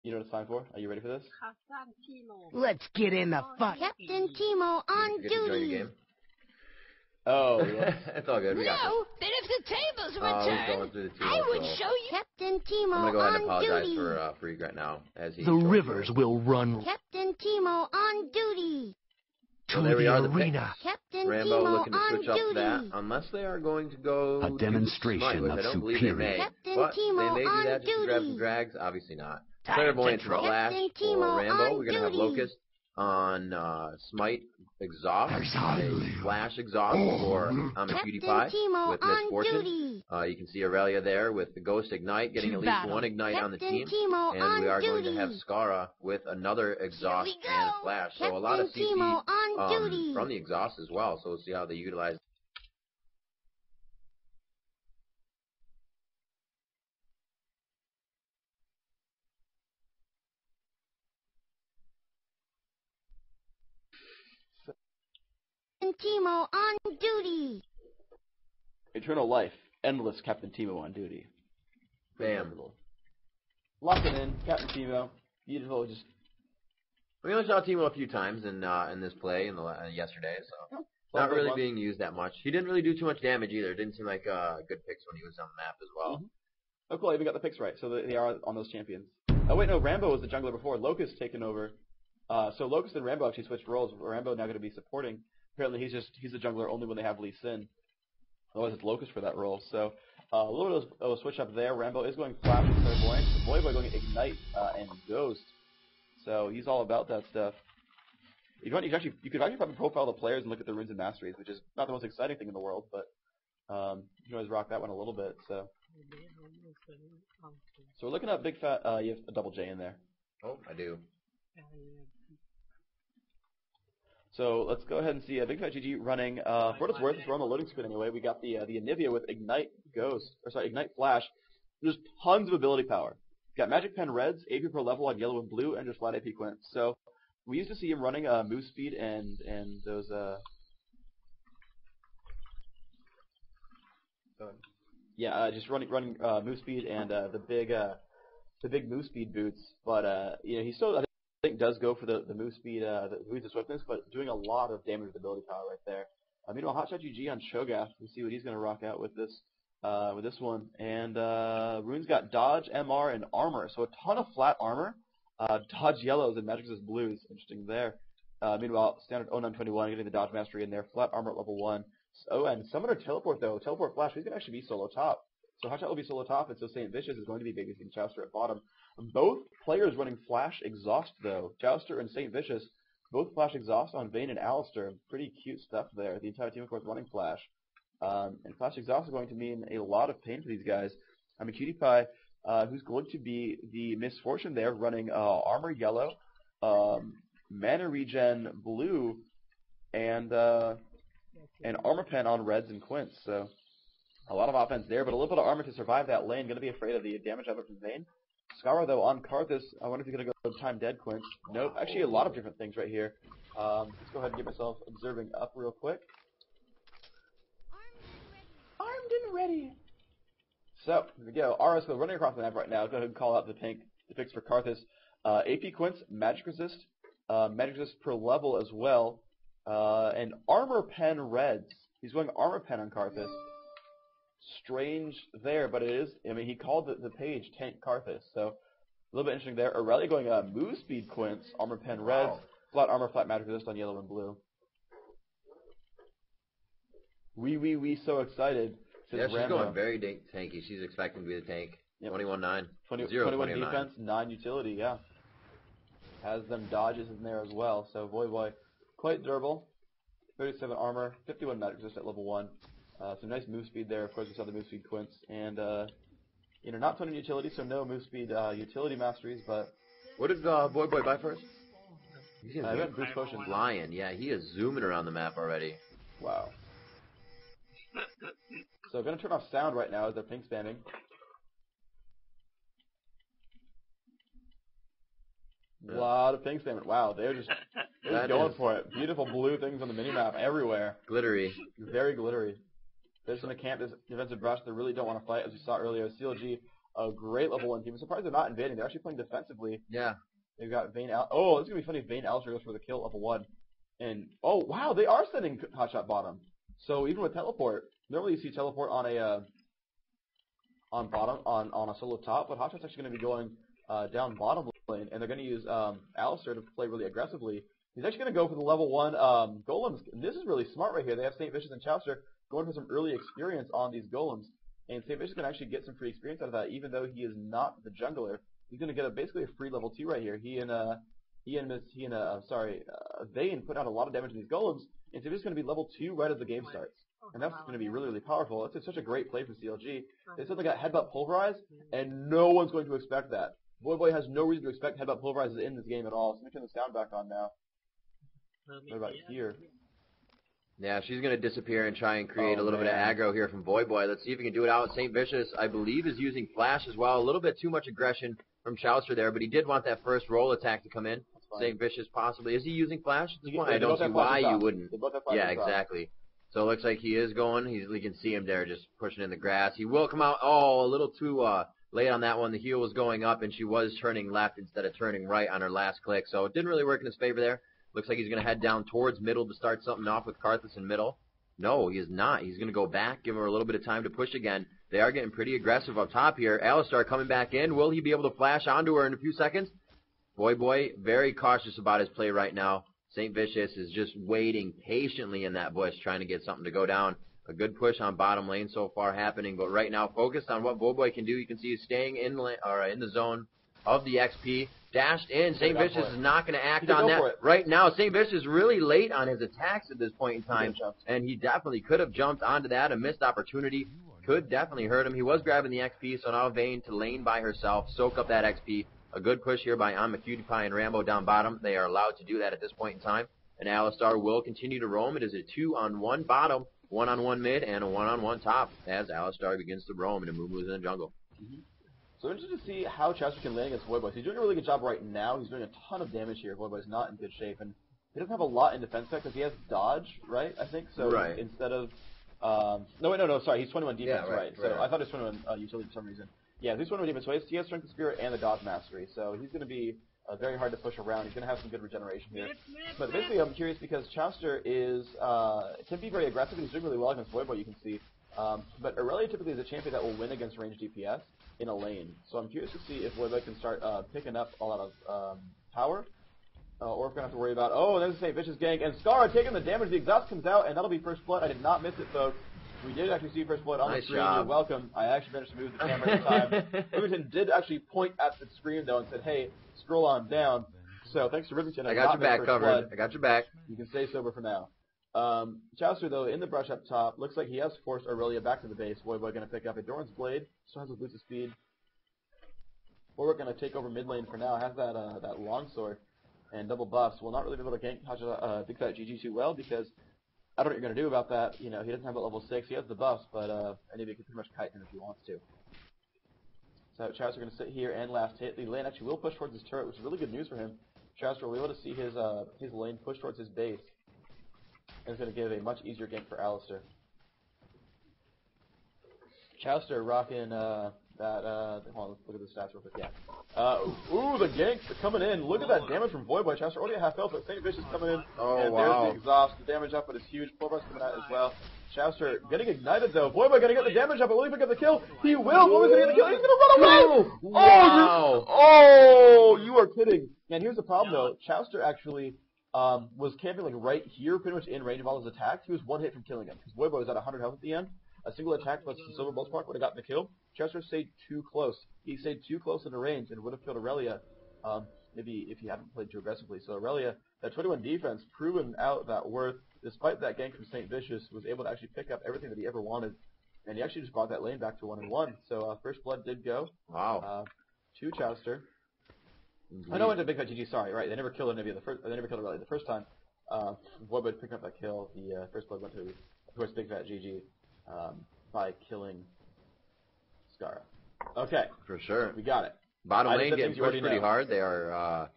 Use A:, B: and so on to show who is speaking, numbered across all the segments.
A: You know what it's time for? Are you ready for this?
B: Let's get in the fight.
C: Captain Timo on
D: Get to join your
C: duty.
D: game.
A: Oh, yeah.
D: It's all good. We got
B: No, then if the tables were
D: this. We're
B: turned,
D: going through the
B: I
D: Timo
B: would
D: flow.
B: show you.
C: Captain Timo
D: I'm gonna go ahead and
C: on
D: apologize
C: duty.
D: for Freak right now as he.
B: The rivers will run
C: Captain Timo on duty.
B: to
D: So there we
B: the
D: are, the
B: arena.
C: Captain
D: Rambo
C: Timo
D: looking to
C: on
D: switch up
C: duty.
D: that, unless they are going to go
B: A demonstration
D: Smite, which
B: of
D: I don't believe they may.
B: superior.
C: Captain
D: But
C: Timo
D: they may do
C: on
D: that just to grab some
C: duty.
D: drags. Obviously not.
B: Time
D: Clairvoyance
B: to draw.
D: Flash
C: Captain
D: for
C: Timo
D: Rambo.
C: on
D: We're gonna have
C: duty.
D: Locust on Smite Exhaust,
B: Exactly.
D: a Flash Exhaust for
C: Captain
D: PewDiePie
C: Timo
D: with
C: on
D: Misfortune.
C: duty.
D: You can see Aurelia there with the Ghost Ignite, getting
B: To
D: at least
B: battle.
D: one Ignite on the
C: Captain
D: team.
C: Timo
D: And
C: on
D: we are going
C: duty.
D: to have Skara with another Exhaust
B: we
D: and
B: go.
D: Flash. So a lot of
C: Captain
D: CC
C: Timo on duty.
D: from the Exhaust as well. So we'll see how they utilize.
C: Captain Timo on duty.
A: Eternal life. Endless Captain Timo on duty.
D: Bam.
A: Lock it in. Captain Timo. Beautiful. Just
D: We only saw Timo a few times in this play in the yesterday, so not really being used that much. He didn't really do too much damage either. Didn't seem like good picks when he was on the map as well.
A: Oh, cool. I even got the picks right. So they are on those champions. Oh, wait, no. Rambo was the jungler before. Locust taken over. So Locust and Rambo actually switched roles. Rambo now going to be supporting. Apparently he's a jungler only when they have Lee Sin. Otherwise it's Locust for that role. So a little bit of a switch up there. Rambo is going Flash and Clairvoyant. Boy going Ignite and Ghost. So he's all about that stuff. You could actually probably profile the players and look at the runes and masteries, which is not the most exciting thing in the world, but you can always rock that one a little bit. So we're looking at big fat. You have a double J in there.
D: Oh, I do.
A: So let's go ahead and see Big Fat GG running. For what it's worth, we're on the loading screen anyway. We got the Anivia with Ignite Ignite Flash. There's tons of ability power. Got Magic Pen Reds, AP per level on yellow and blue, and just flat AP Quints. So we used to see him running move speed and those just running move speed and the big move speed boots. But he still I think does go for the move speed, the boots of swiftness, but doing a lot of damage with ability power right there. Meanwhile, Hotshot GG on Shogath. We'll see what he's gonna rock out with this one. And Rune's got dodge, MR, and armor. So a ton of flat armor. Dodge yellows and magic resist blues. Interesting there. Meanwhile, standard 0921 getting the dodge mastery in there. Flat armor at level 1. Oh, and Summoner Teleport though. Teleport Flash. He's gonna actually be solo top. So Hotshot will be solo top, and so Saint Vicious is going to be babysitting Jouster at bottom. Both players running Flash Exhaust though. Jouster and Saint Vicious, both Flash Exhaust on Vayne and Alistair. Pretty cute stuff there. The entire team, of course, running Flash. And Flash Exhaust is going to mean a lot of pain for these guys. PewDiePie, who's going to be the Misfortune there, running Armor Yellow, Mana Regen Blue, and Armor Pen on Reds and Quints. So a lot of offense there, but a little bit of armor to survive that lane. Going to be afraid of the damage of it from Vayne. Skara, though, on Karthus, I wonder if he's going to go time dead Quints. Nope, actually a lot of different things right here. Let's go ahead and get myself observing up real quick. Armed and ready. So, here we go. RS running across the map right now. Go ahead and call out the picks for Karthus. AP Quints, Magic Resist per level as well, and Armor Pen Reds. He's going Armor Pen on Karthus. Strange there, but it is, he called the page Tank Karthus, so a little bit interesting there. Aurelia going Move Speed Quints, Armor Pen Reds, Flat Armor, Flat Magic Resist on yellow and blue. We so excited.
D: Yeah, she's going very tanky. She's expecting to be the tank. Yep. 21-9.
A: 21 defense, 9 utility, yeah. Has them dodges in there as well, so boy, quite durable. 37 armor, 51 magic resist at level 1. Some nice move speed there. Of course, we saw the move speed Quints. And, not ton of utility, so no move speed utility masteries, but...
D: What did Boy buy first? He's
A: got boost potions.
D: Lion, yeah, he is zooming around the map already.
A: Wow. So, going to turn off sound right now as they're ping spamming. A lot of ping spamming. Wow, they're just going for it. Beautiful blue things on the minimap everywhere.
D: Glittery.
A: Very glittery. They're just going to camp this defensive brush. They really don't want to fight, as we saw earlier. CLG a great level 1 team. I'm surprised they're not invading. They're actually playing defensively.
D: Yeah.
A: They've got Vayne Al. Oh, it's going to be funny if Vayne Alistair goes for the kill level 1. And, oh, wow, they are sending Hotshot bottom. So even with teleport, normally you see teleport on a on a solo top, but Hotshot's actually going to be going down bottom lane, and they're going to use Alistair to play really aggressively. He's actually going to go for the level 1 golems. And this is really smart right here. They have St. Vicious and Chowster going for some early experience on these golems. And St. Vicious can actually get some free experience out of that, even though he is not the jungler. He's going to get basically a free level 2 right here. Vayne put out a lot of damage to these golems, and St. Vicious is going to be level 2 right as the game starts. And that's going to be really, really powerful. It's such a great play for CLG. They suddenly got Headbutt Pulverize, and no one's going to expect that. Voyboy has no reason to expect Headbutt Pulverize in this game at all. So let me turn the sound back on now. What about here?
D: Yeah, she's going to disappear and try and create a little bit of aggro here from Voyboy. Let's see if we can do it out. St. Vicious, I believe, is using Flash as well. A little bit too much aggression from Chowster there, but he did want that first roll attack to come in. St. Vicious possibly. Is he using Flash? I don't see why you wouldn't. Yeah, exactly. So it looks like he is going. We can see him there just pushing in the grass. He will come out. Oh, a little too late on that one. The heel was going up, and she was turning left instead of turning right on her last click. So it didn't really work in his favor there. Looks like he's going to head down towards middle to start something off with Karthus in middle. No, he is not. He's going to go back, give her a little bit of time to push again. They are getting pretty aggressive up top here. Alistar coming back in. Will he be able to flash onto her in a few seconds? Voyboy, very cautious about his play right now. St. Vicious is just waiting patiently in that bush, trying to get something to go down. A good push on bottom lane so far happening, but right now focused on what Voyboy can do. You can see he's staying in the zone of the XP. Dashed in. St. Vicious is not going to act on that right now. St. Vicious is really late on his attacks at this point in time, and he definitely could have jumped onto that. A missed opportunity could definitely hurt him. He was grabbing the XP, so now Vayne to lane by herself, soak up that XP. A good push here by OnMaCutie and Rambo down bottom. They are allowed to do that at this point in time. And Alistar will continue to roam. It is a 2-on-1 bottom, 1-on-1 mid, and a 1-on-1 top as Alistar begins to roam and Amumu is in the jungle.
A: So interested to see how Chowster can land against Voyboy. He's doing a really good job right now. He's doing a ton of damage here. Voyboy's not in good shape, and he doesn't have a lot in defense tech because he has dodge, right? I think so.
D: Right.
A: Instead of sorry, he's 21 defense, right? So I thought he was 21 utility for some reason. Yeah, he's 21 defense. So he has strength of spirit and the dodge mastery. So he's going to be very hard to push around. He's going to have some good regeneration here. But basically, I'm curious because Chowster can be very aggressive. He's doing really well against Voyboy, you can see. But Aurelia typically is a champion that will win against ranged DPS in a lane. So I'm curious to see if Voyboy can start picking up a lot of power. Or if we're going to have to worry about, there's a St. Vicious gank. And Scara taking the damage. The exhaust comes out, and that'll be first blood. I did not miss it, folks. We did actually see first blood on the screen. You're welcome. I actually managed to move the camera at the time. Rivington did actually point at the screen, though, and said, hey, scroll on down. So thanks to Rivington.
D: I got your back covered. I got your back.
A: You can stay sober for now. Chowster, though, in the brush up top, looks like he has forced Aurelia back to the base. Voyboy going to pick up a Doran's Blade. Still has his boots of speed. We're going to take over mid lane for now. Has that longsword and double buffs. Will not really be able to gank Big Fat GG too well because I don't know what you're going to do about that. You know, he doesn't have that level 6. He has the buffs, but anybody can pretty much kite him if he wants to. So Chowster going to sit here and last hit. The lane actually will push towards his turret, which is really good news for him. Chowster will be able to see his lane push towards his base. And it's going to give a much easier gank for Alistair. Chowster rocking hold on, let's look at the stats real quick. Yeah. Ooh, the ganks coming in. Look at that damage from Voyboy. Chowster already at half health, but St. Vicious coming in. And there's the exhaust. The damage up, but it's huge. Pulver's coming out as well. Chowster getting ignited, though. Voyboy going to get the damage up, but will he pick up the kill? He will. Voyboy's going to get the kill. He's going to run away.
D: Wow.
A: You are kidding. And here's the problem, though. Chowster actually was camping like right here, pretty much in range of all his attacks. He was one hit from killing him because Voyboy was at 100 health at the end. A single attack plus the Silver Bolts Spark would have gotten the kill. Chowster stayed too close. He stayed too close in the range and would have killed Aurelia maybe if he hadn't played too aggressively. So Aurelia, that 21 defense, proven out that worth, despite that gank from St. Vicious, was able to actually pick up everything that he ever wanted. And he actually just brought that lane back to 1-1. So first blood did go.
D: Wow.
A: To Chowster. I know into Big Fat GG, sorry, right. They never killed Aurelia the first time. Voyboy picked up that kill. The first blood went to, of course, Big Fat GG by killing Scara. Okay.
D: For sure.
A: We got it.
D: Bottom lane getting pushed pretty hard. They are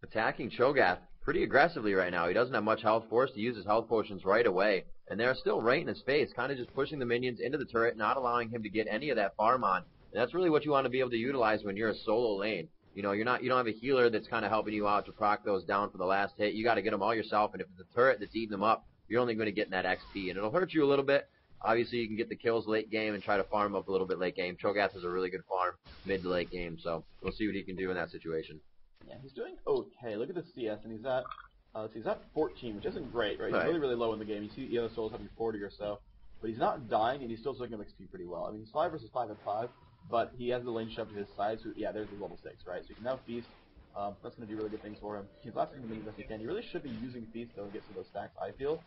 D: attacking Cho'Gath pretty aggressively right now. He doesn't have much health force to use his health potions right away. And they're still right in his face, kind of just pushing the minions into the turret, not allowing him to get any of that farm on. And that's really what you want to be able to utilize when you're a solo lane. You know, you don't have a healer that's kind of helping you out to proc those down for the last hit. You got to get them all yourself, and if it's a turret that's eating them up, you're only going to get in that XP, and it'll hurt you a little bit. Obviously, you can get the kills late game and try to farm up a little bit late game. Cho'Gath is a really good farm mid to late game, so we'll see what he can do in that situation.
A: Yeah, he's doing okay. Look at the CS, and he's at he's at 14, which isn't great, right? He's
D: Right.
A: really, really low in the game. You see the other souls having 40 or so, but he's not dying, and he's still soaking up XP pretty well. I mean, he's 5 versus 5 at 5, but he has the lane shoved to his side, so yeah, there's his level 6, right? So he can now feast. That's going to do really good things for him. He's lasting the minions best he can. He really should be using feast, though, and get some of those stacks, I feel.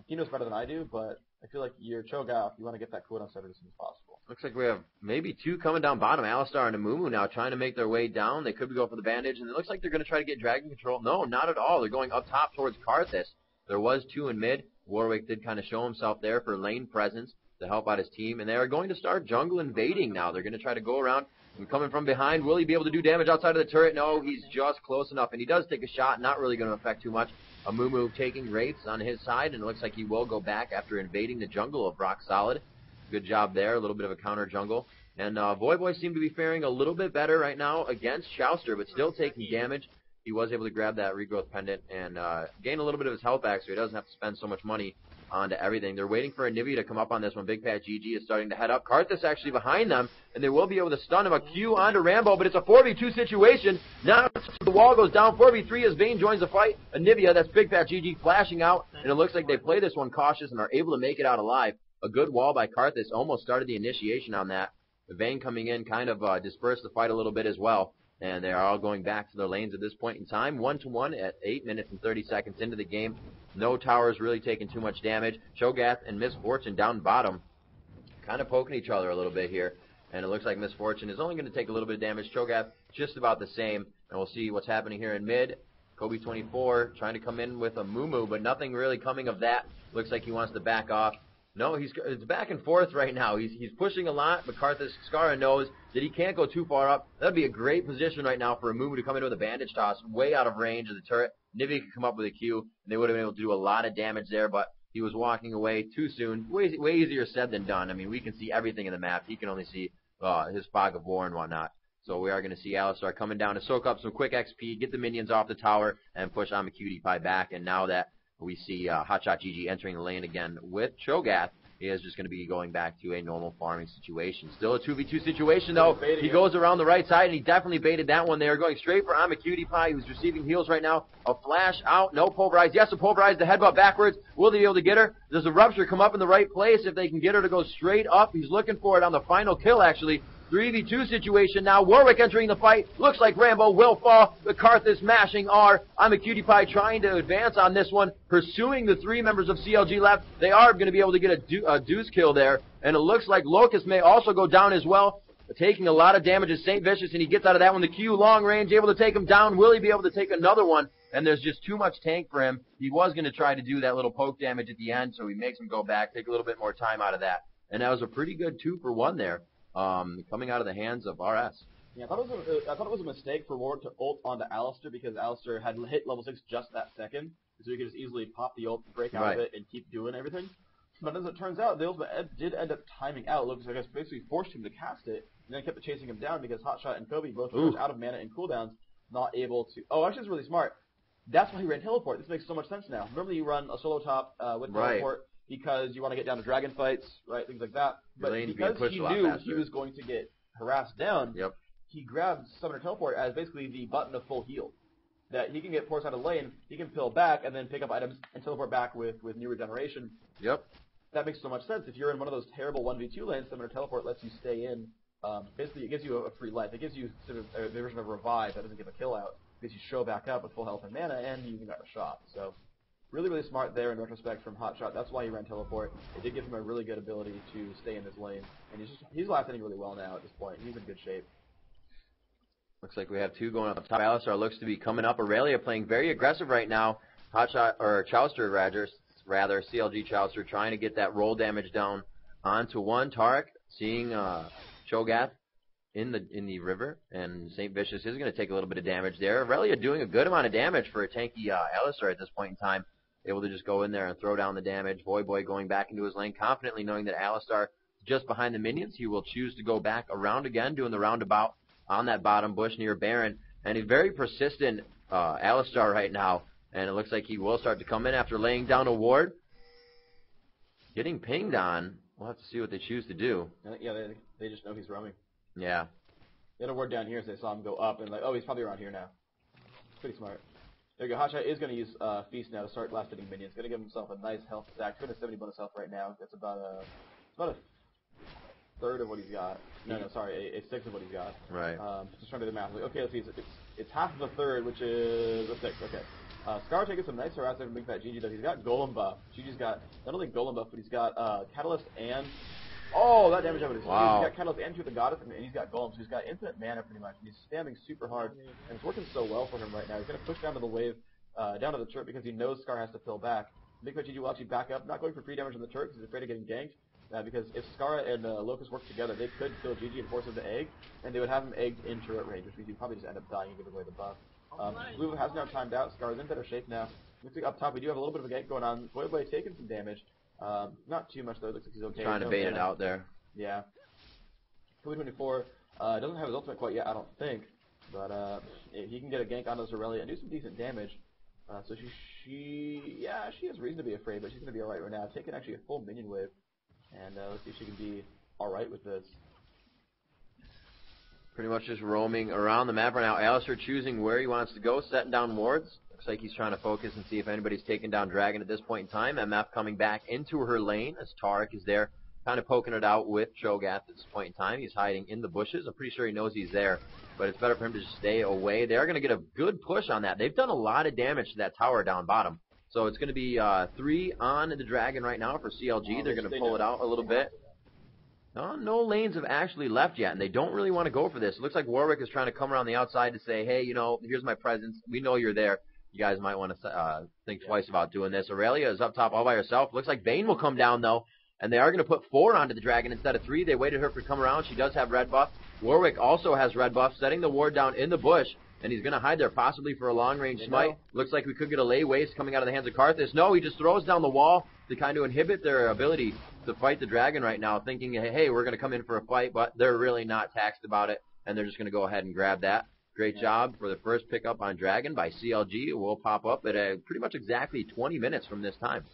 A: He knows better than I do, but I feel like you're Cho'Gath, you want to get that cooldown started as soon as possible.
D: Looks like we have maybe 2 coming down bottom. Alistar and Amumu now trying to make their way down. They could be going for the bandage, and it looks like they're going to try to get Dragon Control. No, not at all. They're going up top towards Karthus. There was 2 in mid. Warwick did kind of show himself there for lane presence to help out his team, and they are going to start jungle invading now. They're going to try to go around and coming from behind. Will he be able to do damage outside of the turret? No, he's just close enough, and he does take a shot. Not really going to affect too much. Amumu taking wraiths on his side, and it looks like he will go back after invading the jungle of Rock Solid. Good job there, a little bit of a counter jungle. And Voyboy seemed to be faring a little bit better right now against Chouster, but still taking damage. He was able to grab that regrowth pendant and gain a little bit of his health back, so he doesn't have to spend so much money onto everything. They're waiting for Anivia to come up on this one. Big Pat GG is starting to head up. Karthus actually behind them, and they will be able to stun him. A Q onto Rambo, but it's a 4v2 situation. Now the wall goes down. 4v3 as Vayne joins the fight. Anivia, that's Big Pat GG, flashing out, and it looks like they play this one cautious and are able to make it out alive. A good wall by Karthus almost started the initiation on that. Vayne coming in kind of dispersed the fight a little bit as well. And they are all going back to their lanes at this point in time. 1-1 at 8 minutes and 30 seconds into the game. No towers really taking too much damage. Cho'Gath and Miss Fortune down bottom, kind of poking each other a little bit here. And it looks like Miss Fortune is only going to take a little bit of damage. Cho'Gath just about the same. And we'll see what's happening here in mid. Kobe24 trying to come in with a Mumu, but nothing really coming of that. Looks like he wants to back off. No, it's back and forth right now. He's pushing a lot, but Karthus Skara knows that he can't go too far up. That would be a great position right now for a Mumu to come in with a bandage toss, way out of range of the turret. Nivea could come up with a Q, and they would have been able to do a lot of damage there, but he was walking away too soon. Way easier said than done. I mean, we can see everything in the map. He can only see his fog of war and whatnot. So we are going to see Alistar coming down to soak up some quick XP, get the minions off the tower, and push AmaQTPie back. And now that we see Hotshot GG entering the lane again with Cho'Gath, he is just going to be going back to a normal farming situation. Still a 2v2 situation, though. He goes around the right side, and he definitely baited that one. They are going straight for AmaQTPie, who's receiving heals right now. A flash out, no pulverize. Yes, a pulverize, the headbutt backwards. Will they be able to get her? Does the rupture come up in the right place if they can get her to go straight up? He's looking for it on the final kill, actually. 3v2 situation now. Warwick entering the fight. Looks like Rambo will fall. The Karthus mashing R. AmaQTPie trying to advance on this one. Pursuing the 3 members of CLG left. They are going to be able to get a deuce kill there. And it looks like Locust may also go down as well. Taking a lot of damage is St. Vicious, and he gets out of that one. The Q long range, able to take him down. Will he be able to take another one? And there's just too much tank for him. He was going to try to do that little poke damage at the end, so he makes him go back, take a little bit more time out of that. And that was a pretty good 2-for-1 there. Coming out of the hands of RS.
A: Yeah, I thought it was a mistake for Warwick to ult onto Alistar because Alistar had hit level 6 just that second, so he could just easily pop the ult, break out of it, and keep doing everything. But as it turns out, the ultimate did end up timing out. Looks like I guess basically forced him to cast it, and then kept chasing him down because Hotshot and Kobe both were out of mana and cooldowns, not able to. Oh, actually, it's really smart. That's why he ran teleport. This makes so much sense now. Normally, you run a solo top with teleport because you want to get down to dragon fights, right? Things like that. But because he knew he was going to get harassed down, he grabbed Summoner Teleport as basically the button of full heal. That he can get forced out of lane, he can pill back, and then pick up items and teleport back with new regeneration. That makes so much sense. If you're in one of those terrible 1v2 lanes, Summoner Teleport lets you stay in. Basically, it gives you a free life. It gives you sort of a version of Revive that doesn't give a kill out. Because you show back up with full health and mana, and you even got a shot. So, really, really smart there in retrospect from Hotshot. That's why he ran teleport. It did give him a really good ability to stay in his lane, and he's lasting really well now at this point. He's in good shape.
D: Looks like we have 2 going up top. Alistar looks to be coming up. Aurelia playing very aggressive right now. Hotshot or Chouster rather CLG Chouster trying to get that roll damage down onto one. Tarek seeing Cho'Gath in the river, and St. Vicious is going to take a little bit of damage there. Aurelia doing a good amount of damage for a tanky Alistar at this point in time. Able to just go in there and throw down the damage. Voyboy going back into his lane, confidently knowing that Alistar is just behind the minions. He will choose to go back around again, doing the roundabout on that bottom bush near Baron. And a very persistent Alistar right now. And it looks like he will start to come in after laying down a ward. Getting pinged on. We'll have to see what they choose to do.
A: Yeah, they just know he's roaming.
D: Yeah.
A: They had a ward down here, so they saw him go up, and like, oh, he's probably around here now. Pretty smart. There you go. Hotshot is going to use Feast now to start last-hitting minions. Going to give himself a nice health stack. 270 bonus health right now. That's about a third of what he's got. No, sorry, a sixth of what he's got.
D: Right.
A: Just trying to do the math. Like, okay, let's see. It's half of a third, which is a sixth. Okay. Scar taking some nice harassment from Big Fat GG, though. He's got Golem buff. GG's got not only Golem buff, but he's got Catalyst and... Oh, that damage evidence.
D: Wow.
A: He's got Catalyst and Truth of Goddess, and he's got Golem, so he's got infinite mana pretty much. And he's spamming super hard, and it's working so well for him right now. He's going to push down to the wave, down to the turret, because he knows Scar has to fill back. Big Fat GG will actually back up, not going for free damage on the turret, because he's afraid of getting ganked. Because if Scar and Locust work together, they could kill GG and force him to egg, and they would have him egged in turret range, which means he'd probably just end up dying and give away the buff. Blue has now timed out. Scar is in better shape now. Looks like up top we do have a little bit of a gank going on. Boy taking some damage. Not too much though. Looks like he's okay.
D: Trying to bait it out there.
A: Yeah. 24 doesn't have his ultimate quite yet, I don't think. But if he can get a gank onto Zorelia and do some decent damage. So she has reason to be afraid, but she's going to be alright right now. Taking actually a full minion wave. And let's see if she can be alright with this.
D: Pretty much just roaming around the map right now. Alistar choosing where he wants to go, setting down wards. Looks like he's trying to focus and see if anybody's taking down Dragon at this point in time. MF coming back into her lane as Taric is there, kind of poking it out with Cho'Gath at this point in time. He's hiding in the bushes. I'm pretty sure he knows he's there, but it's better for him to just stay away. They're going to get a good push on that. They've done a lot of damage to that tower down bottom. So it's going to be 3 on the Dragon right now for CLG. They're going to pull it out a little bit. No lanes have actually left yet, and they don't really want to go for this. It looks like Warwick is trying to come around the outside to say, hey, here's my presence. We know you're there. You guys might want to think twice about doing this. Aurelia is up top all by herself. Looks like Vayne will come down, though, and they are going to put 4 onto the Dragon instead of 3. They waited her to come around. She does have red buff. Warwick also has red buff, setting the ward down in the bush, and he's going to hide there possibly for a long-range smite. Looks like we could get a lay waste coming out of the hands of Karthus. No, he just throws down the wall to kind of inhibit their ability to fight the Dragon right now, thinking, hey, we're going to come in for a fight, but they're really not taxed about it, and they're just going to go ahead and grab that. Great job for the first pickup on Dragon by CLG. It will pop up at pretty much exactly 20 minutes from this time.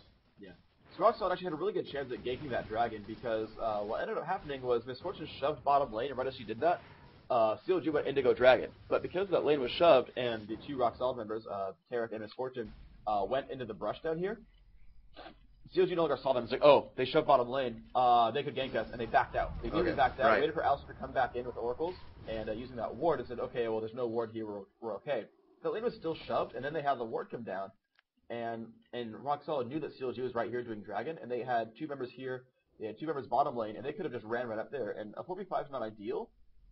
A: Yeah. So Roxalt actually had a really good chance at ganking that Dragon because what ended up happening was Misfortune shoved bottom lane, and right as she did that, CLG went Indigo Dragon. But because that lane was shoved and the 2 Roxalt members, Taric and Misfortune, went into the brush down here, CLG no longer saw them. It's like, oh, they shoved bottom lane. They could gank us, and they backed out. They immediately backed out, waited for Alistar to come back in with Oracles, and using that ward, and said, okay, well, there's no ward here, we're okay. The lane was still shoved, and then they had the ward come down, and Rock Solid knew that CLG was right here doing Dragon, and they had 2 members here, they had 2 members bottom lane, and they could have just ran right up there. And a 4v5 is not ideal,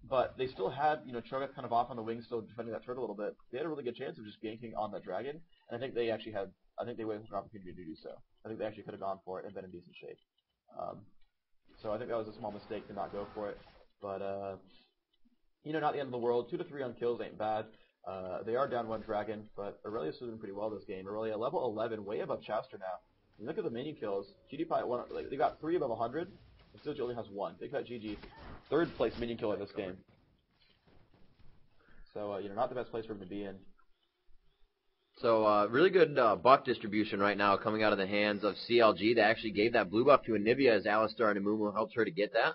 A: but they still had, Cho'Gath kind of off on the wing, still defending that turret a little bit. They had a really good chance of just ganking on that Dragon, and I think they actually had, waited for an opportunity to do so. I think they actually could have gone for it and been in decent shape. So I think that was a small mistake to not go for it. But, not the end of the world. 2 to 3 on kills ain't bad. They are down 1 Dragon, but Aurelia's doing pretty well this game. Aurelia, level 11, way above Chowster now. You look at the minion kills. GG they got 3 above 100, and still only has 1. Big Fat GG, 3rd place minion killer this game. So, not the best place for him to be in.
D: So, really good buff distribution right now coming out of the hands of CLG. They actually gave that blue buff to Anivia as Alistar and Amumu helped her to get that.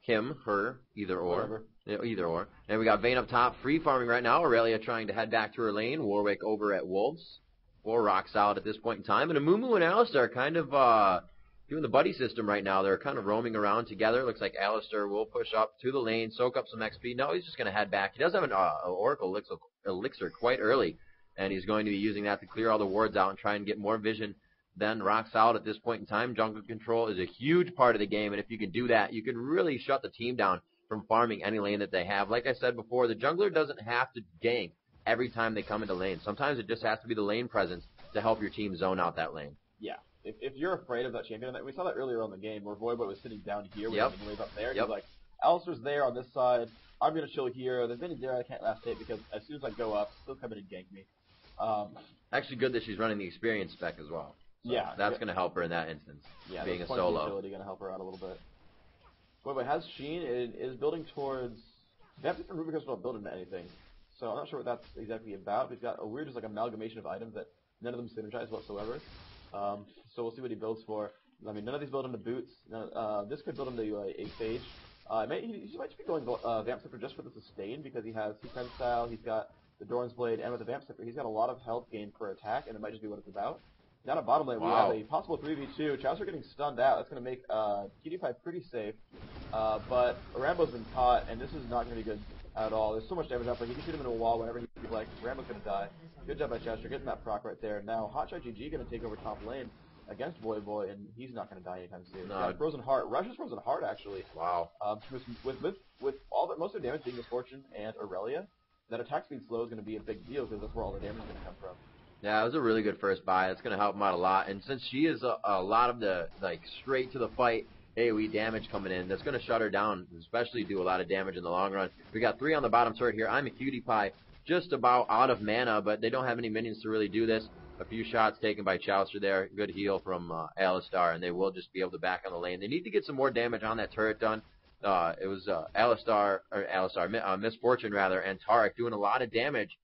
D: Him, her, either or.
A: Whatever.
D: Either or. And we got Vayne up top, free farming right now. Aurelia trying to head back to her lane. Warwick over at Wolves. Or Rock Solid at this point in time. And Amumu and Alistar kind of doing the buddy system right now. They're kind of roaming around together. Looks like Alistar will push up to the lane, soak up some XP. No, he's just going to head back. He does have an Oracle elixir quite early. And he's going to be using that to clear all the wards out and try and get more vision than Rock Solid at this point in time. Jungle control is a huge part of the game, and if you can do that, you can really shut the team down from farming any lane that they have. Like I said before, the jungler doesn't have to gank every time they come into lane. Sometimes it just has to be the lane presence to help your team zone out that lane.
A: Yeah. If you're afraid of that champion, we saw that earlier on in the game where Voidboy was sitting down here with the wave up there. He's like, Alistar's there on this side. I'm going to chill here. There's many there I can't last hit because as soon as I go up, he'll come in and gank me.
D: Actually good that she's running the experience spec as well. So that's going to help her in that instance, being a solo.
A: Going to help her out a little bit. Boy has Sheen and is building towards. They have different Ruby Crystal don't build into anything, so I'm not sure what that's exactly about. We've got a weird just like amalgamation of items that none of them synergize whatsoever. So we'll see what he builds for. I mean, none of these build into boots. This could build into a Sage. He might just be going Vamp Scepter just for the sustain because he has Heat Style, he's got the Doran's Blade, and with the Vamp Scepter, he's got a lot of health gain per attack, and it might just be what it's about. Down at bottom lane, we have a possible 3v2. Chowser getting stunned out. That's going to make PewDiePie pretty safe. But Rambo's been caught, and this is not going to be good at all. There's so much damage out there. He can shoot him into a wall whenever he likes. Rambo's going to die. Good job by Chowser getting that proc right there. Now, Hotshot GG going to take over top lane against Boy, and he's not going to die anytime soon. No. He's got Frozen Heart. Rushes Frozen Heart, actually.
D: Wow.
A: With all the, most of the damage being Misfortune and Aurelia, that attack speed slow is going to be a big deal because that's where all the damage is going to come from.
D: Yeah, it was a really good first buy. It's going to help him out a lot. And since she is a lot of the, like, straight to the fight AoE damage coming in, that's going to shut her down, especially do a lot of damage in the long run. We got 3 on the bottom turret here. I'm a PewDiePie, just about out of mana, but they don't have any minions to really do this. A few shots taken by Chowster there. Good heal from Alistar, and they will just be able to back on the lane. They need to get some more damage on that turret done. It was Misfortune rather, and Tarek doing a lot of damage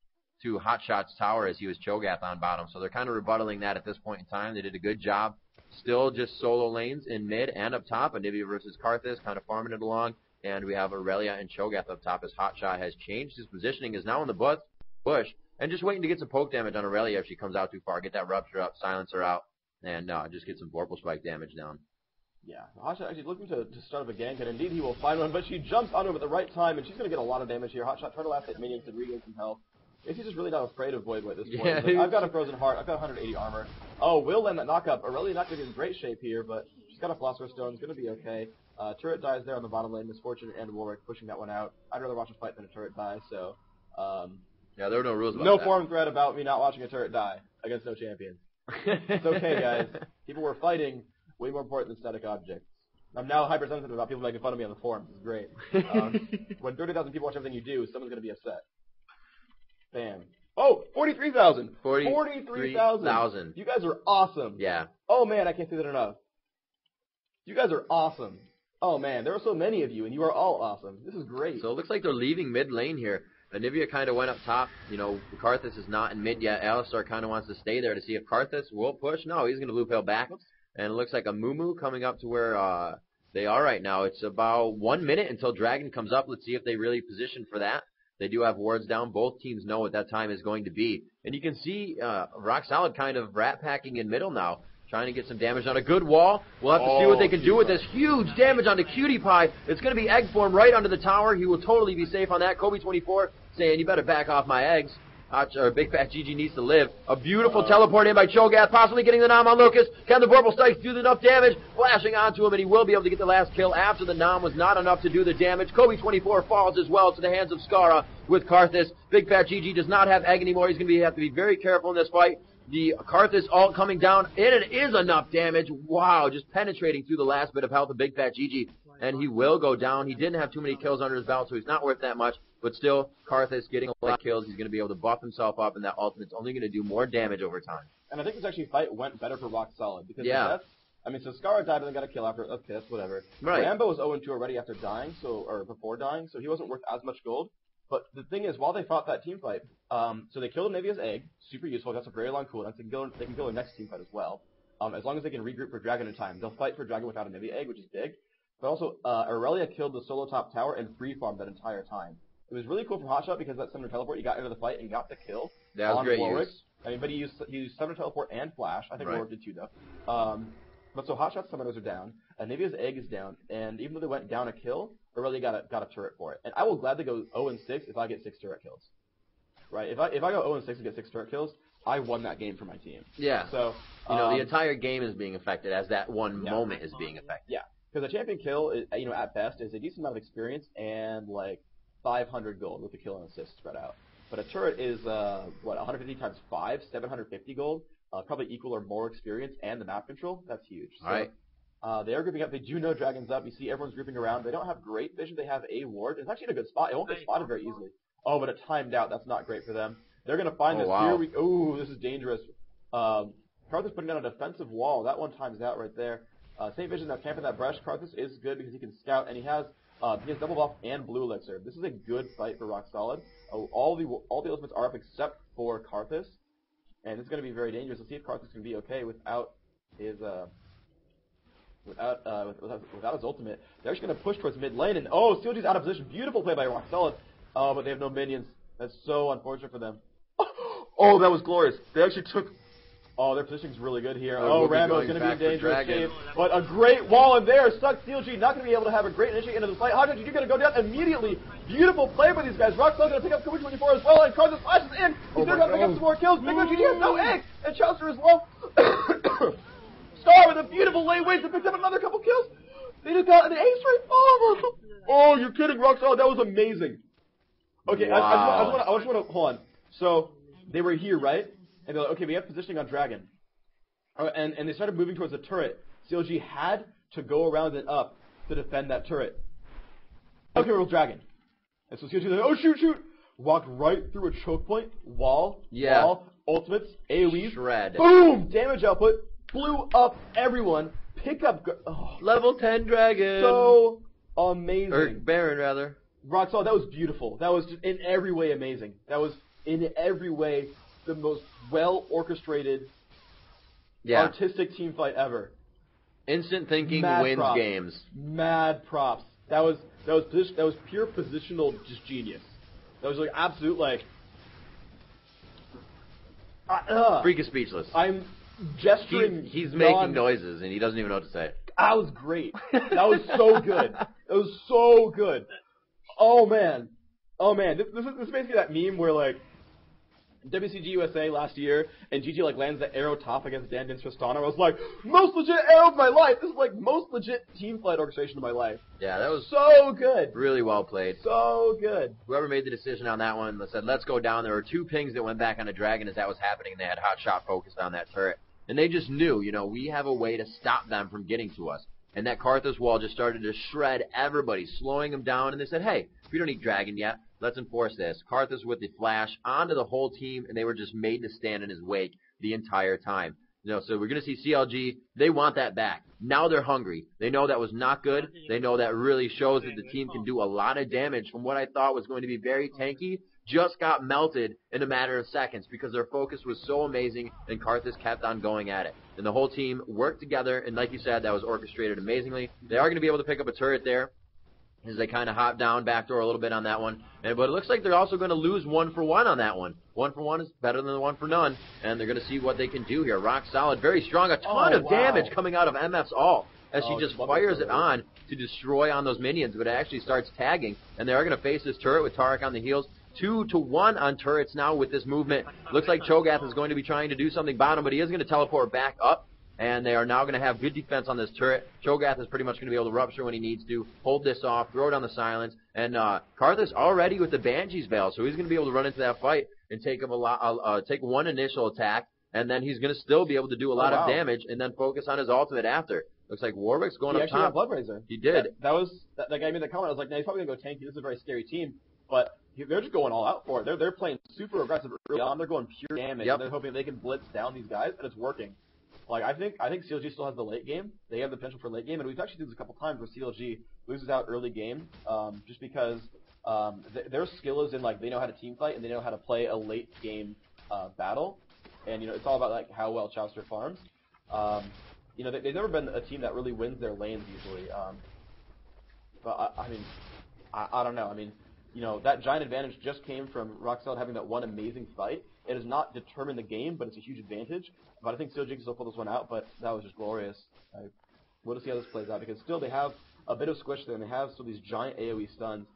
D: to Hotshot's tower as he was Cho'Gath on bottom. So they're kind of rebuttaling that at this point in time. They did a good job. Still just solo lanes in mid and up top. Anivia versus Karthus kind of farming it along. And we have Aurelia and Cho'Gath up top as Hotshot has changed his positioning, is now in the bush. And just waiting to get some poke damage on Aurelia if she comes out too far. Get that Rupture up, silence her out, and just get some Vorpal Spike damage down.
A: Yeah, Hotshot actually looking to start up a gank, and indeed he will find one, but she jumps onto him at the right time, and she's going to get a lot of damage here. Hotshot trying to last hit minions and regain some health. He's just really not afraid of Void at this point.
D: Yeah,
A: like, I've got a Frozen Heart, I've got 180 armor. Oh, will land that knock-up. Aurelia not going to be in great shape here, but she's got a Philosopher's Stone, it's going to be okay. Turret dies there on the bottom lane, Misfortune and Warwick pushing that one out. I'd rather watch a fight than a turret die, so...
D: yeah, there were no rules about
A: that. No
D: that.
A: form threat about me not watching a turret die against no champion. It's okay, guys. People were fighting way more important than static objects. I'm now hypersensitive about people making fun of me on the forums. It's great. When 30,000 people watch everything you do, someone's going to be upset. Bam. Oh, 43,000. 43,000. You guys are awesome.
D: Yeah.
A: Oh, man, I can't say that enough. You guys are awesome. Oh, man, there are so many of you, and you are all awesome. This is great.
D: So it looks like they're leaving mid lane here. Anivia kind of went up top. You know, Karthus is not in mid yet. Alistar kind of wants to stay there to see if Karthus will push. No, he's going to blue pill back. And it looks like a Mumu coming up to where they are right now. It's about 1 minute until Dragon comes up. Let's see if they really position for that. They do have wards down. Both teams know what that time is going to be. And you can see Rock Solid kind of rat packing in middle now, trying to get some damage on a good wall. We'll have to see what they can do with this huge damage onto Cutie Pie. It's going to be egg form right under the tower. He will totally be safe on that. Kobe24 saying, you better back off my eggs. Big Fat GG needs to live. A beautiful teleport in by Cho'Gath, possibly getting the Nom on Lucas. Can the Vorpal Strikes do enough damage? Flashing onto him, and he will be able to get the last kill after the Nom was not enough to do the damage. Kobe24 falls as well to the hands of Skara with Karthus. Big Fat GG does not have egg anymore. He's going to have to be very careful in this fight. The Karthus ult coming down, and it is enough damage. Wow, just penetrating through the last bit of health of Big Fat GG. And he will go down. He didn't have too many kills under his belt, so he's not worth that much. But still, Karthus getting a lot of kills. He's going to be able to buff himself up, and that ultimate's only going to do more damage over time.
A: And I think this actually fight went better for Rock Solid. Because so Skara died and then got a kill after a piss, whatever. Right. Rambo was 0-2 already after dying, or before dying, so he wasn't worth as much gold. But the thing is, while they fought that team fight, so they killed Nivea's egg, super useful, got some very long cooldowns. They can kill the next team fight as well. As long as they can regroup for Dragon in time. They'll fight for Dragon without a Nivea egg, which is big. But also, Aurelia killed the solo top tower and free farmed that entire time. It was really cool from Hotshot because that Summoner Teleport, he got into the fight and got the kill.
D: That was great
A: Warwick.
D: use.
A: I mean, but he used Summoner Teleport and Flash. I think Warwick did too, though. But so Hotshot's summoners are down, and Nivea's egg is down, and even though they went down a kill, Aurelia got a turret for it. And I will gladly go 0-6 if I get 6 turret kills. Right? If I go 0-6 and get 6 turret kills, I won that game for my team.
D: Yeah.
A: So
D: the entire game is being affected as that one moment is being affected.
A: Yeah. Because a champion kill, is, at best, is a decent amount of experience and, 500 gold with the kill and assist spread out. But a turret is, 150 times 5, 750 gold, probably equal or more experience, and the map control. That's huge. So,
D: right.
A: They are grouping up. They do know Dragon's up. You see everyone's grouping around. They don't have great vision. They have a ward. It's actually in a good spot. It won't get spotted very easily. Oh, but it timed out. That's not great for them. They're going to find this.
D: Wow.
A: Ooh, this is dangerous. Karthus putting down a defensive wall. That one times out right there. St. Vision now camping that brush. Karthus is good because he can scout, and he has double buff and blue elixir. This is a good fight for Rock Solid. All the ultimates are up except for Karthus, and it's going to be very dangerous. Let's see if Karthus can be okay without his without his ultimate. They're actually going to push towards mid lane, and CLG's out of position. Beautiful play by Rock Solid. But they have no minions. That's so unfortunate for them. Oh, that was glorious. They actually took. Oh, their positioning's really good here. Rambo's going to be in dangerous shape. But a great wall in there. Sucks CLG not going to be able to have a great initiate into the fight. Hotdog, you're going to go down immediately. Beautiful play by these guys. Rocksol's going to pick up Kubi 24 as well, and Karthus flashes in. He's going to pick up some more kills. Big GG has no egg, and Chaucer as well. Star with a beautiful lane waste and picks up another couple kills. They just got an ace right. Oh, you're kidding, Rocksolid. That was amazing. Okay,
D: wow.
A: I just want to hold on. So they were here, right? And they're like, okay, we have positioning on Dragon. And they started moving towards the turret. CLG had to go around and up to defend that turret. Okay, roll Dragon. And so CLG was like, oh, shoot. Walked right through a choke point, wall, ultimates, AoEs.
D: Shred.
A: Boom! Damage output. Blew up everyone. Pick up.
D: Level 10 Dragon.
A: So amazing.
D: Or Baron, rather.
A: Rock Solid, that was beautiful. That was just in every way amazing. That was in every way the most well-orchestrated, artistic team fight ever.
D: Instant thinking
A: Mad
D: wins
A: props.
D: games.
A: Mad props. That was pure positional just genius. That was like absolute like.
D: Freak is speechless.
A: I'm gesturing.
D: He's making noises and he doesn't even know what to say.
A: That was great. That was so good. That was so good. Oh man. This is basically that meme where like WCG USA last year and GG like lands the arrow top against Dandin's Tristana. I was like, most legit arrow of my life. This is like most legit team fight orchestration of my life.
D: Yeah, that was
A: so good.
D: Really well played.
A: So good.
D: Whoever made the decision on that one said, let's go down. There were 2 pings that went back on the Dragon as that was happening, and they had hot shot focused on that turret. And they just knew, we have a way to stop them from getting to us. And that Karthus wall just started to shred everybody, slowing them down. And they said, hey, we don't need Dragon yet. Let's enforce this. Karthus with the flash onto the whole team, and they were just made to stand in his wake the entire time. So we're going to see CLG. They want that back. Now they're hungry. They know that was not good. They know that really shows that the team can do a lot of damage from what I thought was going to be very tanky. Just got melted in a matter of seconds because their focus was so amazing and Karthus kept on going at it. And the whole team worked together, and like you said, that was orchestrated amazingly. They are going to be able to pick up a turret there as they kind of hop down backdoor a little bit on that one. But it looks like they're also going to lose 1-for-1 on that one. 1-for-1 is better than the 1-for-none, and they're going to see what they can do here. Rock Solid, very strong. A ton of damage coming out of MF's ult as she just fires it on to destroy on those minions, but it actually starts tagging, and they are going to face this turret with Tarek on the heels. 2-to-1 on turrets now with this movement. Looks like Cho'Gath is going to be trying to do something bottom, but he is going to teleport back up. And they are now going to have good defense on this turret. Cho'Gath is pretty much going to be able to rupture when he needs to, hold this off, throw down the silence. And Karthus already with the Banshee's Veil, so he's going to be able to run into that fight and take him take one initial attack, and then he's going to still be able to do a lot of damage and then focus on his ultimate after. Looks like Warwick's going up top.
A: He actually got Blood Razor.
D: He did.
A: That guy made the comment. I was like, nah, he's probably going to go tanky. This is a very scary team. But they're just going all out for it. They're playing super aggressive early on. They're going pure damage. And they're hoping they can blitz down these guys, and it's working. Like I think CLG still has the late game. They have the potential for late game, and we've actually done this a couple times where CLG loses out early game, just because their skill is in like they know how to team fight and they know how to play a late game battle, and it's all about like how well Chaucer farms. They've never been a team that really wins their lanes usually. But I don't know. That giant advantage just came from Rock Solid having that one amazing fight. It has not determined the game, but it's a huge advantage. But I think CLG can still pull this one out, but that was just glorious. We'll see how this plays out, because still they have a bit of squish there, and they have still these giant AoE stuns.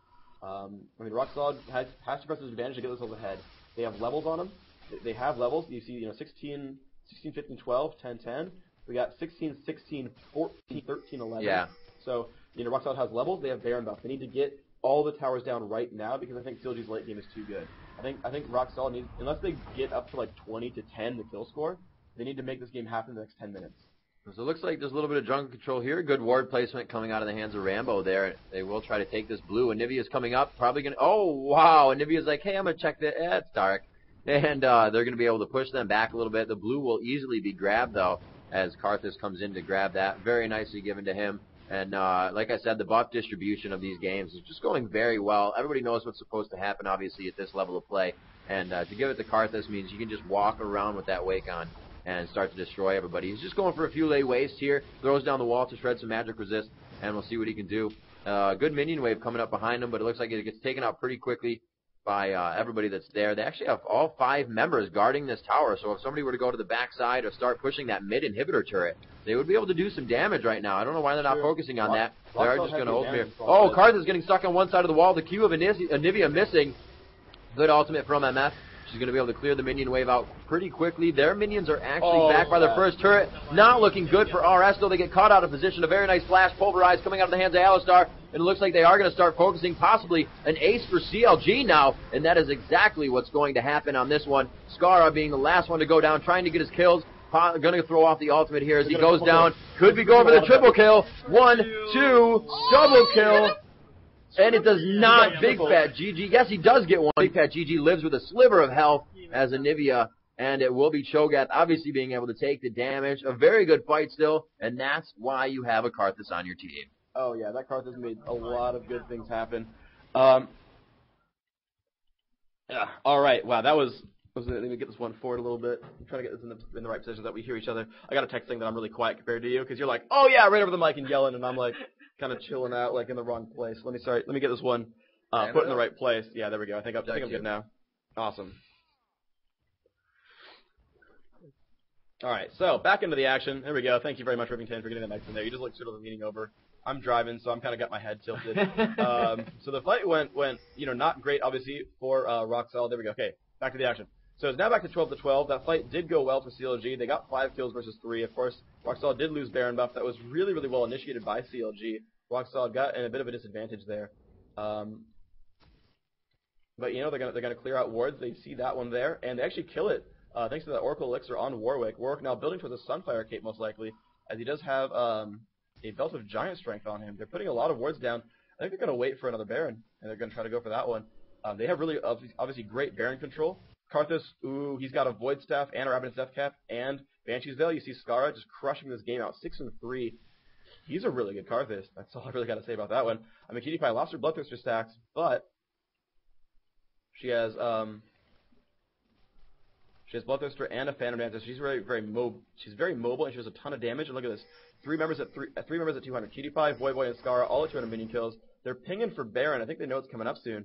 A: Rock Solid has to press his advantage to get themselves ahead. They have levels on them. They have levels. You see, 16, 15, 12, 10, 10. We got 16, 16, 14, 13, 11.
D: Yeah.
A: So, Rock Solid has levels. They have Baron buff. They need to get all the towers down right now, because I think CLG's late game is too good. I think Rock Solid needs, unless they get up to like 20 to 10 the kill score, they need to make this game happen in the next 10 minutes.
D: So it looks like there's a little bit of jungle control here. Good ward placement coming out of the hands of Rambo there. They will try to take this blue. And Nivea's coming up. Probably going to... Oh, wow. And Nivea's like, hey, I'm going to check that. It's dark. And they're going to be able to push them back a little bit. The blue will easily be grabbed, though. as Karthus comes in to grab that. Very nicely given to him. And like I said, the buff distribution of these games is just going very well. Everybody knows what's supposed to happen, obviously, at this level of play. And to give it to Karthus means you can just walk around with that wake on and start to destroy everybody. He's just going for a few lay waste here, throws down the wall to shred some magic resist, and we'll see what he can do. Good minion wave coming up behind him, but it looks like it gets taken out pretty quickly by everybody that's there. They actually have all 5 members guarding this tower, so if somebody were to go to the backside or start pushing that mid inhibitor turret, they would be able to do some damage right now. I don't know why they're not focusing on that. They are just going to hold here. Oh, Karthus getting stuck on one side of the wall. The Q of Anivia missing. Good ultimate from MF. She's going to be able to clear the minion wave out pretty quickly. Their minions are actually back by their first turret. Not looking good for RS, though. They get caught out of position. A very nice flash pulverized coming out of the hands of Alistar. And it looks like they are going to start focusing possibly an ace for CLG now. And that is exactly what's going to happen on this one. Skara being the last one to go down, trying to get his kills. Going to throw off the ultimate here as he goes down. Could be going for the triple kill. 1, 2, double kill. And it does not. Big Fat GG. Yes, he does get one. Big Fat GG lives with a sliver of health as Anivia. And it will be Cho'Gath obviously being able to take the damage. A very good fight still. And that's why you have a Karthus on your team.
A: Oh, yeah. That Karthus made a lot of good things happen. Yeah. All right. Wow, that was... Let me get this one forward a little bit. I'm trying to get this in the right position so that we hear each other. I got a text saying that I'm really quiet compared to you because you're like, oh yeah, right over the mic and yelling, and I'm like kind of chilling out like in the wrong place. Let me get this one put in the right place. Yeah, there we go. I think I'm good now. Awesome. All right, so back into the action. There we go. Thank you very much, Rivington, for getting that next in there. You just like sort of the meeting over. I'm driving, so I'm kind of got my head tilted. So the fight went not great, obviously, for Roxel. There we go. Okay, back to the action. So it's now back to 12-12. That fight did go well for CLG. They got 5 kills versus 3. Of course, Roxel did lose Baron buff. That was really, really well initiated by CLG. Roxel got in a bit of a disadvantage there. But they're gonna clear out wards. They see that one there, and they actually kill it thanks to that Oracle Elixir on Warwick. Warwick now building towards a Sunfire Cape most likely, as he does have a Belt of Giant Strength on him. They're putting a lot of wards down. I think they're gonna wait for another Baron, and they're gonna try to go for that one. They have really obviously great Baron control. Karthus, ooh, he's got a Void Staff and a Ravenous Death Cap and Banshee's Veil. You see Skara just crushing this game out, 6-3. He's a really good Karthus. That's all I really got to say about that one. I mean, Cutie Pie lost her Bloodthirster stacks, but she has Bloodthirster and a Phantom Dancer. She's she's very mobile, and she does a ton of damage. And look at this: three members at 200. Cutie Pie, Void Boy, and Skara, all at 200 minion kills. They're pinging for Baron. I think they know it's coming up soon.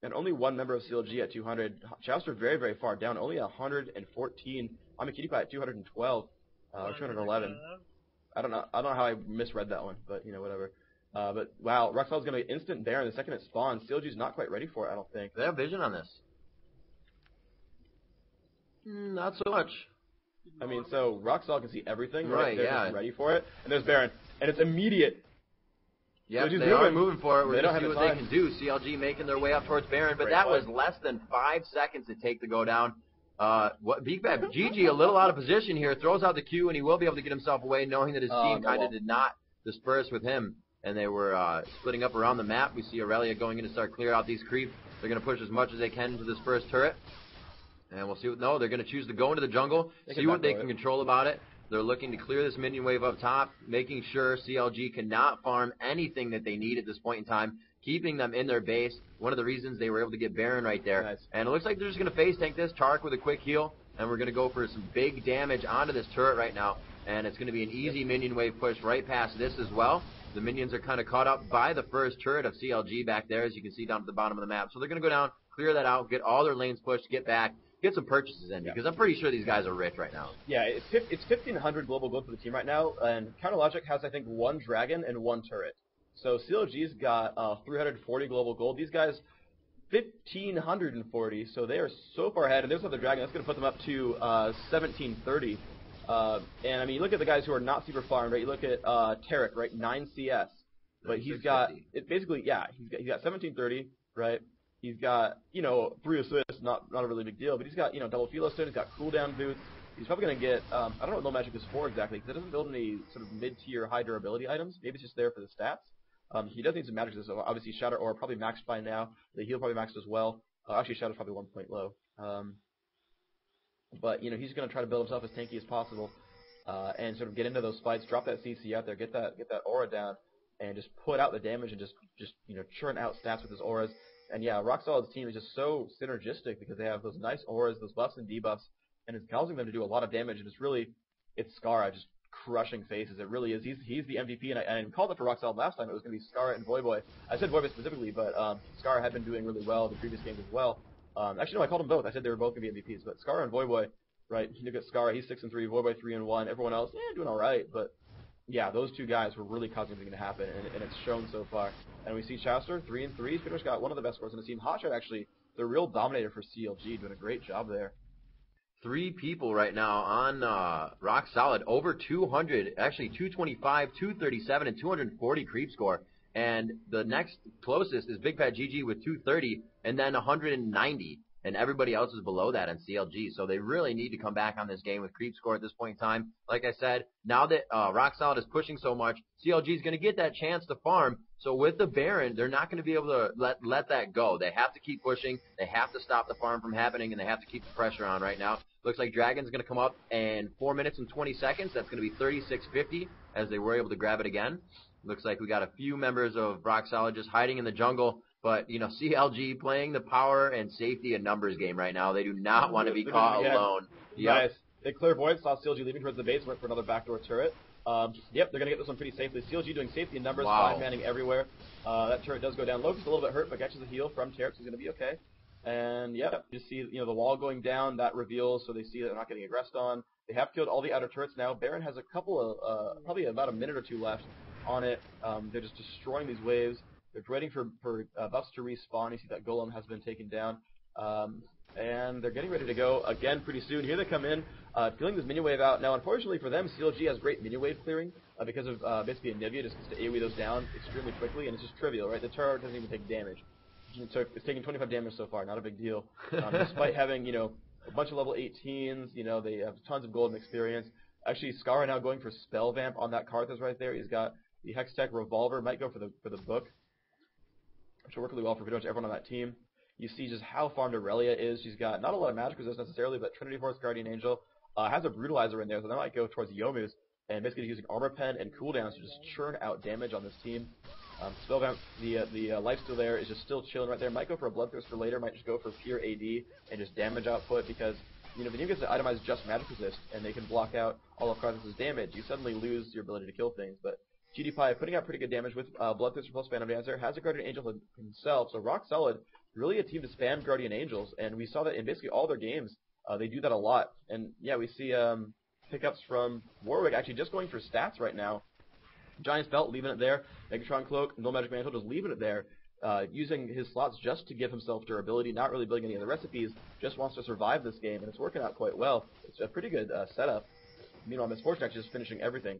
A: And only one member of CLG at 200. Chouster very, very far down, only 114. I'm a Cutie Pie at 212 or 211. I don't know how I misread that one, but whatever. But wow, Roxel's gonna instant Baron the second it spawns. CLG's not quite ready for it, I don't think.
D: They have vision on this. Not so much.
A: I mean, so Roxel can see everything,
D: right?
A: They're just ready for it, and there's Baron, and it's immediate.
D: Yeah, they are moving for it. We're going to see what they can do. CLG making their way up towards Baron, but that was less than 5 seconds to take to go down. Big Bad GG a little out of position here, throws out the Q, and he will be able to get himself away, knowing that his team kind of did not disperse with him, and they were splitting up around the map. We see Aurelia going in to start clear out these creeps. They're going to push as much as they can into this first turret, and we'll see what. No, they're going to choose to go into the jungle, see what they can control about it. They're looking to clear this minion wave up top, making sure CLG cannot farm anything that they need at this point in time, keeping them in their base. One of the reasons they were able to get Baron right there. Nice. And it looks like they're just going to face tank this, Chark with a quick heal, and we're going to go for some big damage onto this turret right now. And it's going to be an easy minion wave push right past this as well. The minions are kind of caught up by the first turret of CLG back there, as you can see down at the bottom of the map. So they're going to go down, clear that out, get all their lanes pushed, get back. Get some purchases in, because I'm pretty sure these guys are rich right now.
A: Yeah, it's 1,500 global gold for the team right now, and Counterlogic has, I think, 1 dragon and 1 turret. So CLG's got 340 global gold. These guys, 1,540, so they are so far ahead. And there's another dragon. That's going to put them up to 1,730. And, I mean, you look at the guys who are not super farmed, right? You look at Tarek, right, 9 CS. But he's got, he's got 1,730, right? He's got, 3 assists, not a really big deal, but he's got, double Philostone, he's got cooldown boots. He's probably going to get, I don't know what low magic is for exactly, because it doesn't build any sort of mid-tier high durability items. Maybe it's just there for the stats. He does need some magic, so obviously Shatter Aura probably maxed by now. The heal probably maxed as well. Actually, Shadow's probably 1 point low. But, he's going to try to build himself as tanky as possible. and sort of get into those fights, drop that CC out there, get that aura down, and just put out the damage and just churn out stats with his auras. And yeah, Rock Solid's team is just so synergistic because they have those nice auras, those buffs and debuffs, and it's causing them to do a lot of damage. And it's Skara just crushing faces. It really is. He's the MVP, and I called it for Rock Solid last time. It was going to be Skara and Voyboy. I said Voyboy specifically, but Skara had been doing really well the previous games as well. Actually, no, I called them both. I said they were both going to be MVPs, but Skara and Voyboy, right? You look at Skara, he's 6-3, Voyboy 3-1. Everyone else, doing all right, but yeah, those two guys were really causing everything to happen, and it's shown so far. And we see Chowster, 3-3. Pretty much got one of the best scores in the team. Hotshot, actually, the real dominator for CLG, doing a great job there.
D: 3 people right now on Rock Solid, over 200, actually 225, 237, and 240 creep score. And the next closest is Big Fat GG with 230, and then 190. And everybody else is below that in CLG. So they really need to come back on this game with creep score at this point in time. Like I said, now that Rock Solid is pushing so much, CLG is going to get that chance to farm. So with the Baron, they're not going to be able to let that go. They have to keep pushing. They have to stop the farm from happening, and they have to keep the pressure on right now. Looks like Dragon's going to come up in 4 minutes and 20 seconds. That's going to be 36.50 as they were able to grab it again. Looks like we got a few members of Rock Solid just hiding in the jungle. But, CLG playing the power and safety and numbers game right now. They do not want to be caught alone.
A: Nice. They clairvoyant, saw CLG leaving towards the base, went for another backdoor turret. They're going to get this one pretty safely. CLG doing safety and numbers, 5-manning everywhere. That turret does go down. Locust a little bit hurt, but catches a heal from Terrence. He's going to be okay. And, you see, the wall going down. That reveals, so they see that they're not getting aggressed on. They have killed all the outer turrets now. Baron has a couple of, probably about a minute or two left on it. They're just destroying these waves. They're waiting for buffs to respawn. You see that Golem has been taken down. And they're getting ready to go again pretty soon. Here they come in, feeling this minion wave out. Now, unfortunately for them, CLG has great minion wave clearing because of basically Anivia just gets to AoE those down extremely quickly, and it's just trivial, right? The turret doesn't even take damage. It's taking 25 damage so far, not a big deal. Despite having, a bunch of level 18s, they have tons of golden experience. Actually, Skara now going for Spell Vamp on that Karthus right there. He's got the Hextech Revolver, might go for the book, which will work really well for pretty much everyone on that team. You see just how farmed Aurelia is. She's got not a lot of magic resistance necessarily, but Trinity Force, Guardian Angel, has a Brutalizer in there, so that might go towards Yomu's, and basically using Armor Pen and cooldowns to just churn out damage on this team. Spellbound, the lifesteal there is just still chilling right there. Might go for a Bloodthirst for later, might just go for pure AD and just damage output because, the game gets to itemize just magic resist, and they can block out all of Karthus' damage. You suddenly lose your ability to kill things, but GDPie putting out pretty good damage with Bloodthirster plus Phantom Dancer, has a Guardian Angel himself, so Rock Solid, really a team to spam Guardian Angels, and we saw that in basically all their games. They do that a lot, and yeah, we see pickups from Warwick actually just going for stats right now. Giant's Belt, leaving it there. Megatron Cloak, No Magic Mantle, just leaving it there, using his slots just to give himself durability, not really building any other recipes, just wants to survive this game, and it's working out quite well. It's a pretty good setup. Meanwhile, Misfortune actually just finishing everything.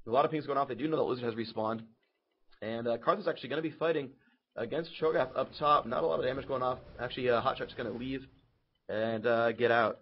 A: A lot of things going off. They do know that Lizard has respawned. And Karthus actually going to be fighting against Cho'Gath up top. Not a lot of damage going off. Actually, Hotshot's going to leave and get out.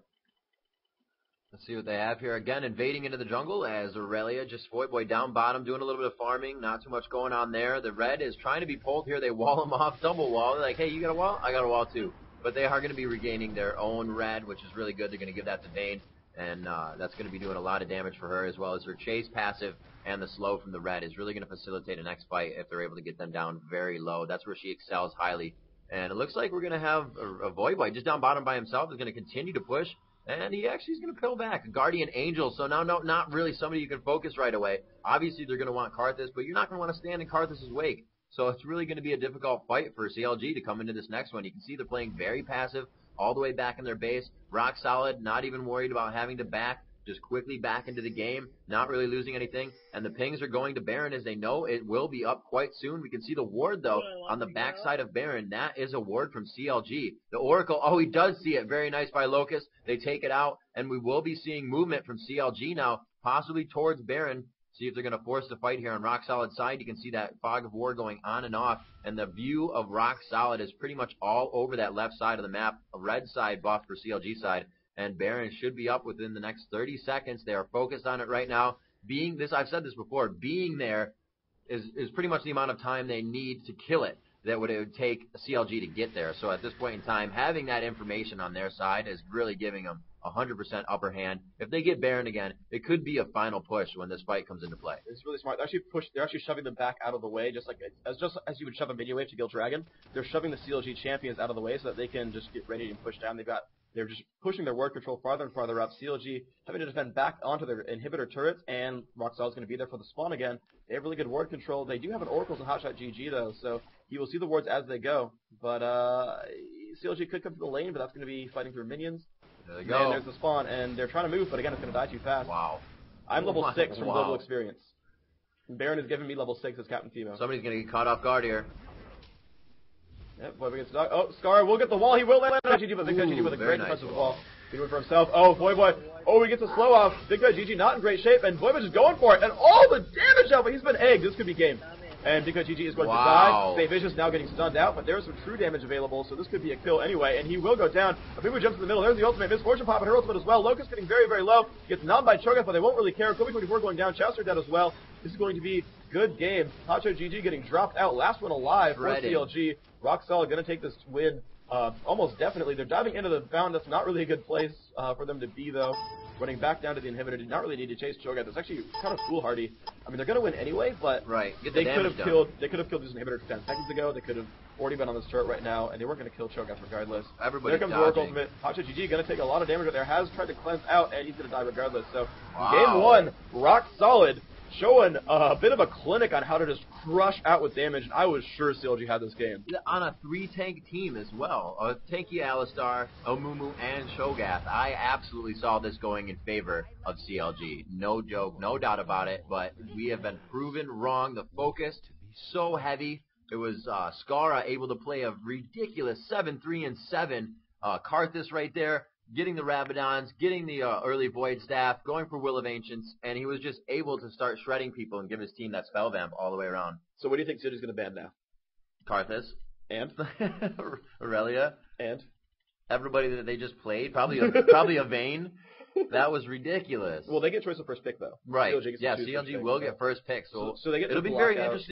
D: Let's see what they have here. Again, invading into the jungle as Aurelia, just Voyboy down bottom, doing a little bit of farming. Not too much going on there. The red is trying to be pulled here. They wall him off, double wall. They're like, hey, you got a wall? I got a wall too. But they are going to be regaining their own red, which is really good. They're going to give that to Vayne. And that's going to be doing a lot of damage for her, as well as her chase passive and the slow from the red is really going to facilitate a next fight if they're able to get them down very low. That's where she excels highly. And it looks like we're going to have a Voyboy just down bottom by himself. Is going to continue to push, and he actually is going to pill back. A Guardian Angel, so now not really somebody you can focus right away. Obviously, they're going to want Karthus, but you're not going to want to stand in Karthus' wake. So it's really going to be a difficult fight for CLG to come into this next one. You can see they're playing very passive, all the way back in their base. Rock solid, not even worried about having to back, just quickly back into the game, not really losing anything. And the pings are going to Baron as they know it will be up quite soon. We can see the ward, though, on the backside of Baron. That is a ward from CLG. The Oracle, oh, he does see it. Very nice by Locust. They take it out, and we will be seeing movement from CLG now, possibly towards Baron. See if they're going to force the fight here on Rock Solid side. You can see that fog of war going on and off, and the view of Rock Solid is pretty much all over that left side of the map. A red side buff for CLG side, and Baron should be up within the next 30 seconds. They are focused on it right now. Being this, I've said this before, being there is pretty much the amount of time they need to kill it that it would take CLG to get there. So at this point in time, having that information on their side is really giving them 100% upper hand. If they get Baron again, it could be a final push when this fight comes into play.
A: It's really smart. They're actually shoving them back out of the way, just as you would shove a minion wave to kill Dragon. They're shoving the CLG champions out of the way so that they can just get ready and push down. They're just pushing their ward control farther and farther up. CLG having to defend back onto their inhibitor turrets, and Roxel's going to be there for the spawn again. They have really good ward control. They do have an Oracles and Hotshot GG though, so he will see the wards as they go. But CLG could come to the lane, but that's going to be fighting through minions.
D: There they go.
A: And there's the spawn, and they're trying to move, but again, it's going to die too fast.
D: Wow.
A: I'm level 6 from global experience. Baron is giving me level 6 as Captain Timo.
D: Somebody's going to get caught off guard here.
A: Yep, Voiboy gets dog. Oh, Scar will get the wall. He will land on GG, but Big Guy GG with a great defensive wall. He went for himself. Oh, Voiboy. Oh, he gets a slow off. Big Guy GG not in great shape, and Voiboy just going for it. And all the damage out, but he's been egged. This could be game. And Big Guy GG is going to die. Saint Vicious now getting stunned out, but there's some true damage available, so this could be a kill anyway, and he will go down. A Big Boy jumps in the middle. There's the ultimate. Misfortune popping her ultimate as well. Locust getting very, very low. Gets numbed by Cho'Gath, but they won't really care. Kobe 24 going down. Chaucer dead as well. This is going to be good game. Hotshot GG getting dropped out. Last one alive for CLG. Roxel going to take this win almost definitely. They're diving into the fountain. That's not really a good place for them to be, though. Running back down to the inhibitor. Did not really need to chase Cho'Gath. That's actually kind of foolhardy. I mean, they're going to win anyway, but they could have killed this inhibitor 10 seconds ago. They could have already been on this turret right now, and they weren't going to kill Cho'Gath regardless.
D: Everybody's
A: there comes Oracle Ultimate. Hotshot GG going to take a lot of damage right there. Has tried to cleanse out, and he's going to die regardless. So, game 1, rock solid. Showing a bit of a clinic on how to just crush out with damage, and I was sure CLG had this game.
D: On a 3-tank team as well. A tanky Alistar, Amumu, and Cho'Gath. I absolutely saw this going in favor of CLG. No joke, no doubt about it, but we have been proven wrong. The focus, so heavy. It was Skara able to play a ridiculous 7-3-7. Karthus right there. Getting the Rabadons, getting the early Void Staff, going for Will of Ancients, and he was just able to start shredding people and give his team that spell vamp all the way around.
A: So what do you think City's going to ban now?
D: Karthus.
A: And?
D: Aurelia.
A: And?
D: Everybody that they just played. Probably a Vayne. That was ridiculous.
A: Well, they get choice of first pick, though.
D: Right.
A: CLG
D: CLG will get first pick. So
A: they get
D: it'll be very interesting.